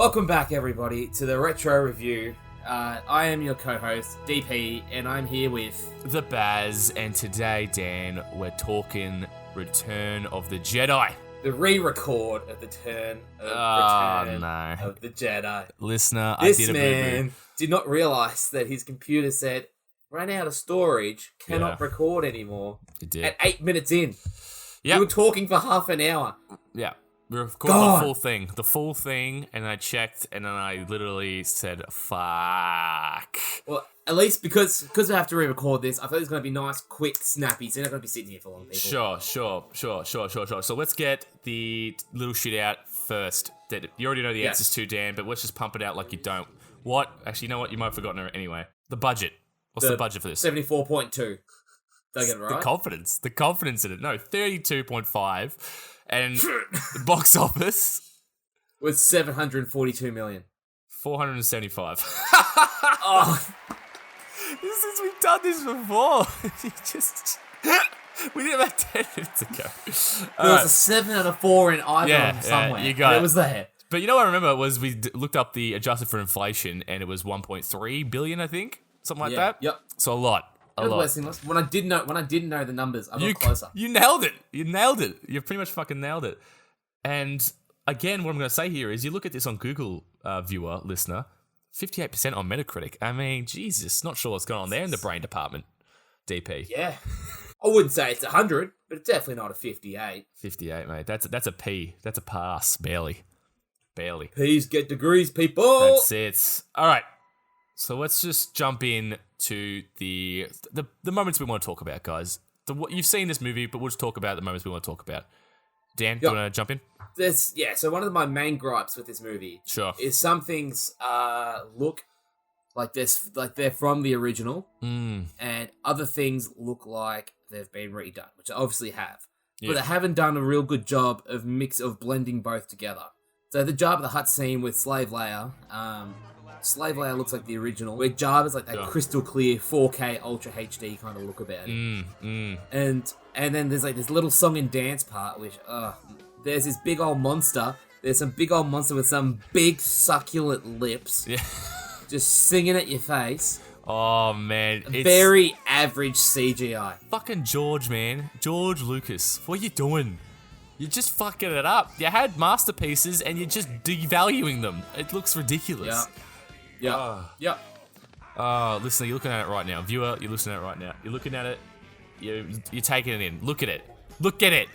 Welcome back, everybody, to the Retro Review. I am your co-host, DP, and I'm here with... The Baz, and today, Dan, we're talking Return of the Jedi. The re-record of the Return of the Jedi. Listener, this I did a man did not realise that his computer said, ran out of storage, cannot record anymore. It did. At 8 minutes in. Yep. We were talking for half an hour. Yeah. We recorded the full thing, and I checked, and then I literally said, fuck. Well, at least because I have to re-record this, I thought it was going to be nice, quick, snappy, so you're not going to be sitting here for long, people. Sure. So let's get the little shit out first. That you already know the answers to, Dan, but let's just pump it out like you don't. What? Actually, you know what? You might have forgotten it anyway. The budget. What's the budget for this? 74.2. Did I get it right? The confidence in it. No, 32.5. And the box office was 742 million. 475. Oh. We've done this before. We did about 10 minutes ago. There was a 7 out of 4 in iPhone somewhere. You got it. Was there. But you know what I remember was we looked up the adjusted for inflation, and it was 1.3 billion, I think, something like that. Yep. So a lot. When I didn't know the numbers, I got closer. You nailed it. You pretty much fucking nailed it. And again, what I'm going to say here is you look at this on Google, viewer, listener, 58% on Metacritic. I mean, Jesus, not sure what's going on there in the brain department, DP. Yeah. I wouldn't say it's 100, but it's definitely not a 58. 58, mate. That's a P. That's a pass. Barely. P's get degrees, people. That's it. All right. So let's just jump in to the moments we want to talk about, guys. You've seen this movie, but we'll just talk about the moments we want to talk about. Dan, do you want to jump in? So one of my main gripes with this movie is some things look like this, like they're from the original, and other things look like they've been redone, which they obviously have. Yeah. But they haven't done a real good job of blending both together. So the Jabba the Hutt scene with Slave Leia, Slave Leia looks like the original, where Jabba's like that crystal clear 4K Ultra HD kind of look about it. And then there's like this little song and dance part, which there's this big old monster. There's some big old monster with some big succulent lips, just singing at your face. Oh man, it's very average CGI. Fucking George, man, George Lucas, what are you doing? You're just fucking it up. You had masterpieces and you're just devaluing them. It looks ridiculous. Yep. Listener, you're looking at it right now. Viewer, you're listening at it right now. You're looking at it. You're taking it in. Look at it.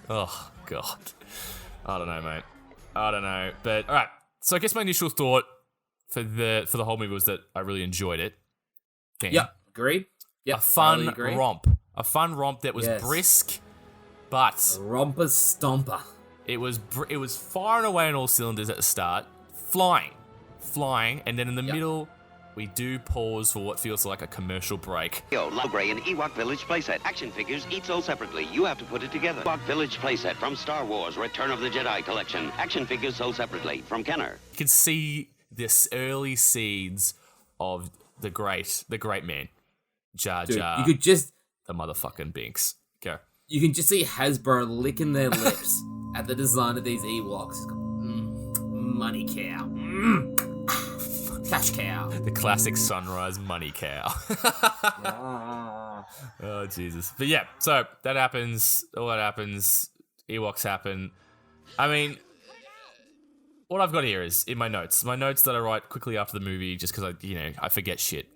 Oh, God. I don't know, mate. I don't know. But, all right. So I guess my initial thought for the whole movie was that I really enjoyed it. Damn. Yep. Agreed. Yep. A fun romp. A fun romp that was brisk, but... A romper stomper. It was firing away on all cylinders at the start. Flying, and then in the middle, we do pause for what feels like a commercial break. Logray and Ewok Village playset. Action figures each sold separately. You have to put it together. Ewok Village playset from Star Wars Return of the Jedi collection. Action figures sold separately from Kenner. You can see this early seeds of the great man, Jar Jar. Dude, you could just the motherfucking Binks. Go. You can just see Hasbro licking their lips at the design of these Ewoks. Money cow. Cash cow. The classic Sunrise money cow. Oh, Jesus. But yeah, so that happens. All that happens. Ewoks happen. I mean, what I've got here is in my notes that I write quickly after the movie, just because I forget shit,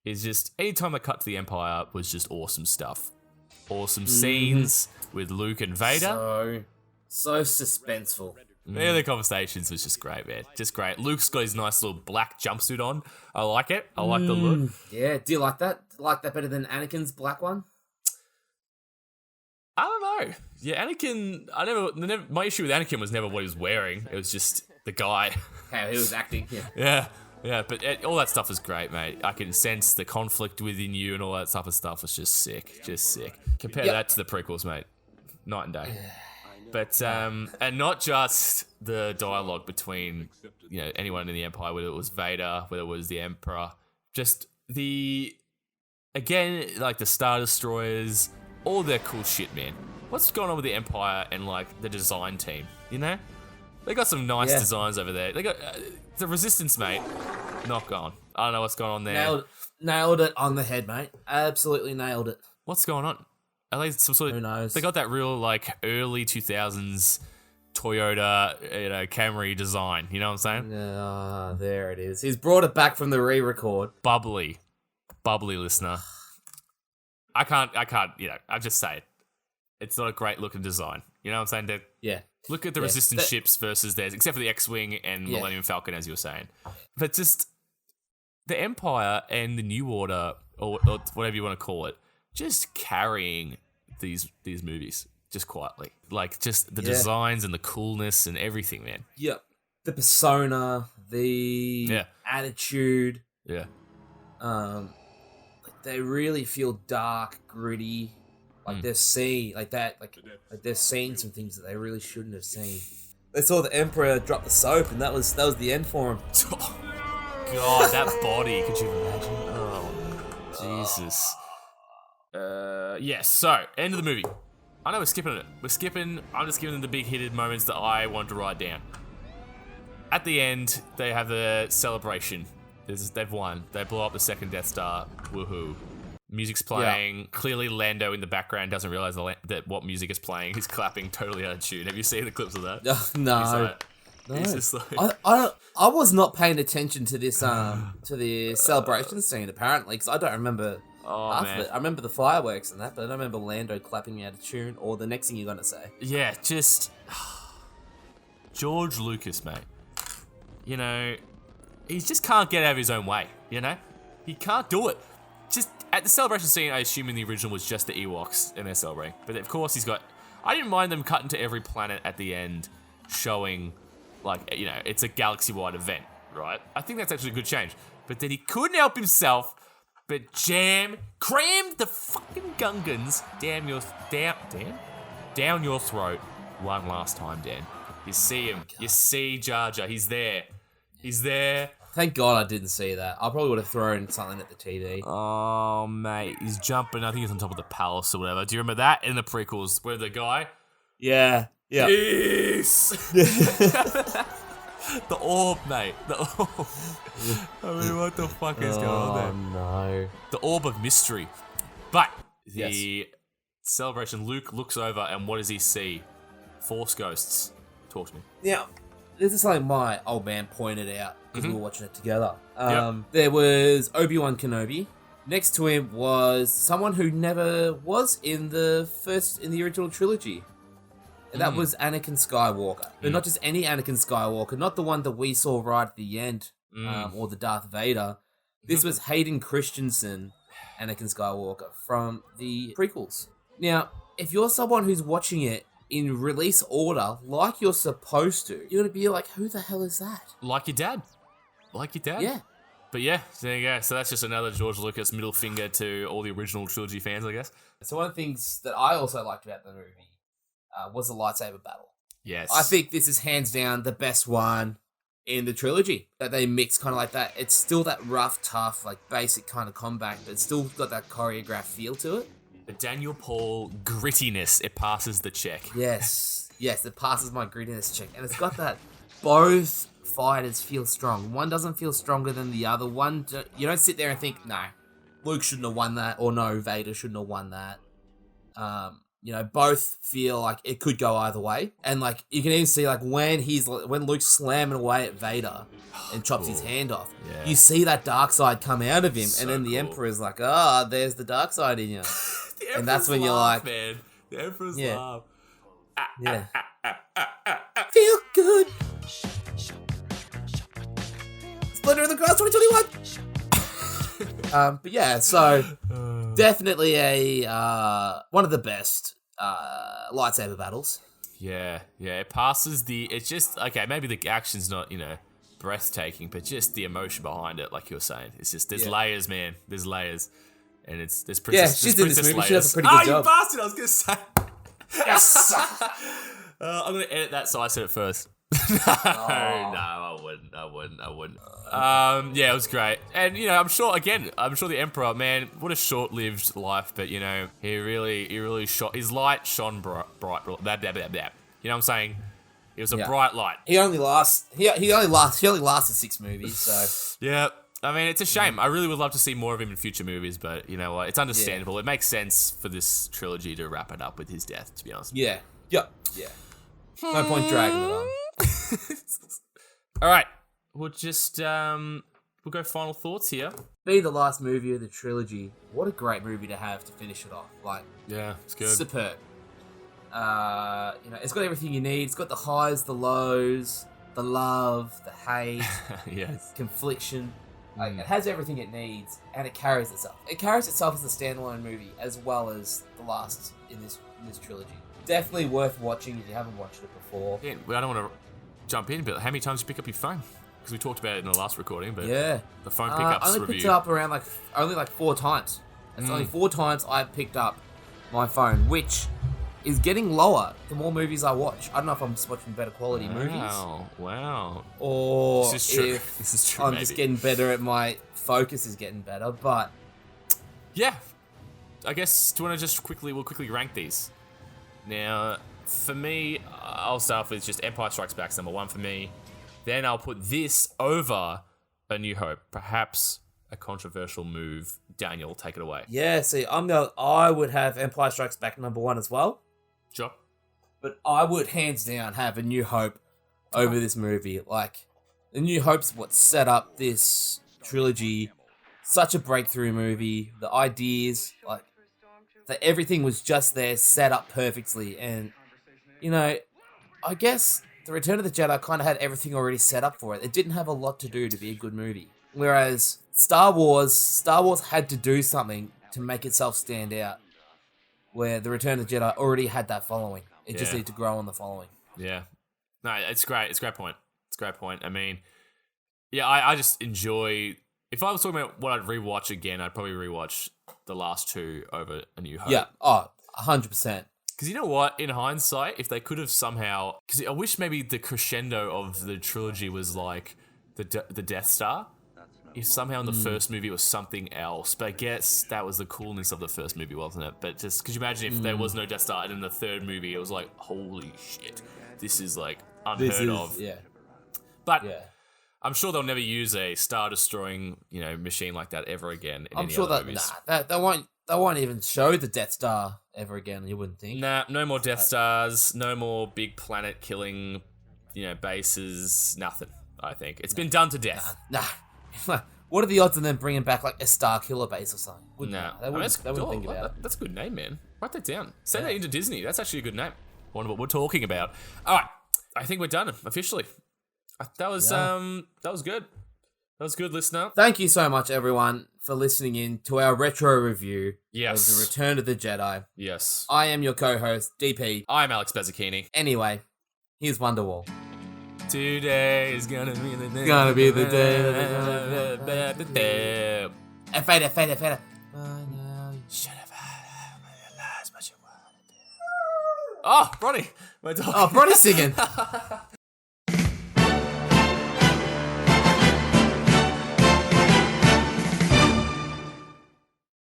is just anytime I cut to the Empire was just awesome stuff. Awesome scenes with Luke and Vader. So suspenseful. Yeah, the conversations was just great, man. Just great. Luke's got his nice little black jumpsuit on. I like it. I like the look. Yeah, do you like that? Like that better than Anakin's black one? I don't know. Yeah, Anakin, my issue with Anakin was never what he was wearing. It was just the guy. How he was acting, yeah. Yeah, but all that stuff is great, mate. I can sense the conflict within you and all that type of stuff was just sick. Compare that to the prequels, mate. Night and day. But, and not just the dialogue between, anyone in the Empire, whether it was Vader, whether it was the Emperor, just again, like the Star Destroyers, all their cool shit, man. What's going on with the Empire and, like, the design team, It They got some nice designs over there. They got the Resistance, mate. Not gone. I don't know what's going on there. Nailed it on the head, mate. Absolutely nailed it. What's going on? Are they some sort of? Who knows? They got that real like early 2000s Toyota, Camry design. You know what I'm saying? There it is. He's brought it back from the re-record. Bubbly, listener. I can't. I just say it. It's not a great looking design. You know what I'm saying? Look at the Resistance ships versus theirs, except for the X-Wing and Millennium Falcon, as you were saying. But just the Empire and the New Order, or whatever you want to call it, just carrying these movies just quietly. Like, just the designs and the coolness and everything, man. Yep. The persona, the attitude. Yeah. They really feel dark, gritty. Like they've seen like they've seen some things that they really shouldn't have seen. They saw the Emperor drop the soap, and that was the end for him. God, that body! Could you imagine? Oh, Jesus. So end of the movie. I know we're skipping it. I'm just giving them the big hitted moments that I want to write down. At the end, they have the celebration. They've won. They blow up the second Death Star. Woohoo! Music's playing. Clearly, Lando in the background doesn't realize that what music is playing. He's clapping totally out of tune. Have you seen the clips of that? No. He's just like... I was not paying attention to this to the celebration scene apparently, because I don't remember half of it. I remember the fireworks and that, but I don't remember Lando clapping out of tune or the next thing you're gonna say. Yeah, just George Lucas, mate. You know, he just can't get out of his own way. You know, he can't do it. Just at the celebration scene, I assume in the original was just the Ewoks and they're celebrating. But of course he's got... I didn't mind them cutting to every planet at the end, showing, like, you know, it's a galaxy-wide event, right? I think that's actually a good change. But then he couldn't help himself but crammed the fucking Gungans down your throat one last time, Dan. You see him. You see Jar Jar. He's there. Thank God I didn't see that. I probably would have thrown something at the TV. Oh, mate. He's jumping. I think he's on top of the palace or whatever. Do you remember that in the prequels where the guy... Yeah. Yes! The orb, mate. The orb. I mean, what the fuck is going on there? Oh, no. The orb of mystery. But the celebration, Luke looks over and what does he see? Force ghosts. Talk to me. Now, this is something my old man pointed out because we were watching it together. There was Obi-Wan Kenobi. Next to him was someone who never was in the original trilogy. And that was Anakin Skywalker. But not just any Anakin Skywalker, not the one that we saw right at the end, or the Darth Vader. This was Hayden Christensen, Anakin Skywalker, from the prequels. Now, if you're someone who's watching it in release order, like you're supposed to, you're going to be like, who the hell is that? Like your dad. Yeah. But yeah, there you go. So that's just another George Lucas middle finger to all the original trilogy fans, I guess. So one of the things that I also liked about the movie was the lightsaber battle. Yes. I think this is hands down the best one in the trilogy. That they mix kind of like that. It's still that rough, tough, like basic kind of combat, but it's still got that choreographed feel to it. The Daniel Paul grittiness, it passes the check. Yes, it passes my grittiness check. And it's got that both fighters feel strong. One doesn't feel stronger than the other. One, you don't sit there and think, no, Luke shouldn't have won that, or no, Vader shouldn't have won that. You know, both feel like it could go either way. And like, you can even see like when Luke's slamming away at Vader and chops his hand off, you see that dark side come out of him. So and then the Emperor's like, there's the dark side in you. And that's when you're like, man, the Emperor's laugh. Feel good. Splinter in the Grass 2021. But yeah, so definitely a one of the best lightsaber battles. Yeah, it passes it's just, okay, maybe the action's not, breathtaking, but just the emotion behind it, like you were saying. It's just, there's layers, man. There's layers. And there's Princess she's in this movie. Layers. She does a pretty good job. You bastard, I was going to say. Yes! I'm going to edit that so I said it first. No, I wouldn't. Yeah, it was great. And, I'm sure the Emperor, man, what a short-lived life, but, he really shot, his light shone bright. You know what I'm saying? It was a bright light. He only lasted 6 movies, so yeah. I mean, it's a shame. I really would love to see more of him in future movies, but you know what? It's understandable. It makes sense for this trilogy to wrap it up with his death, to be honest. Yeah. No point dragging it on. All right. We'll just we'll go final thoughts here. Be the last movie of the trilogy. What a great movie to have to finish it off. Like, yeah, it's good. Superb. It's got everything you need. It's got the highs, the lows, the love, the hate, yes, confliction. Like, it has everything it needs, and it carries itself. It carries itself as a standalone movie, as well as the last in this trilogy. Definitely worth watching if you haven't watched it before. Yeah, I don't want to jump in, but how many times did you pick up your phone? Because we talked about it in the last recording, but the phone pickups I only picked it up around only 4 times. It's only 4 times I picked up my phone, which is getting lower the more movies I watch. I don't know if I'm just watching better quality movies. Wow. Or this is true. if this is true, I'm just getting better at my focus is getting better, but yeah. I guess we'll quickly rank these. Now, for me, I'll start off with just Empire Strikes Back's number 1 for me. Then I'll put this over A New Hope. Perhaps a controversial move. Daniel, take it away. Yeah, see, I would have Empire Strikes Back number 1 as well. Sure. But I would hands down have A New Hope over this movie. Like, A New Hope's what set up this trilogy. Such a breakthrough movie. The ideas, like, that everything was just there, set up perfectly. And, I guess The Return of the Jedi kind of had everything already set up for it. It didn't have a lot to do to be a good movie. Whereas Star Wars had to do something to make itself stand out. Where The Return of the Jedi already had that following. It just needed to grow on the following. Yeah. No, it's great. It's a great point. I mean, yeah, I just enjoy... If I was talking about what I'd rewatch again, I'd probably rewatch the last 2 over A New Hope. Yeah, 100%. Because you know what? In hindsight, if they could have somehow... Because I wish maybe the crescendo of the trilogy was like the Death Star. If somehow in the first movie it was something else. But I guess that was the coolness of the first movie, wasn't it? But just... Could you imagine if there was no Death Star and in the third movie it was like, holy shit. This is like unheard of. Yeah. But... Yeah. I'm sure they'll never use a star-destroying, machine like that ever again in any other movies. They won't even show the Death Star ever again. You wouldn't think. Nah, no more Death Stars, no more big planet-killing, bases, nothing. I think it's been done to death. Nah. What are the odds of them bringing back like a Star Killer base or something? They wouldn't think about it. That's a good name, man. Write that down. Send that into Disney. That's actually a good name. Wonder what we're talking about. All right, I think we're done officially. That was good. That was good, listener. Thank you so much, everyone, for listening in to our retro review of The Return of the Jedi. Yes. I am your co-host, DP. I'm Alex Bezzacchini. Anyway, here's Wonderwall. Today is gonna be the day. Gonna be the day. Fade. Should have realized what you wanted to do. Oh, Bronny. My dog. Oh, Bronny's singing.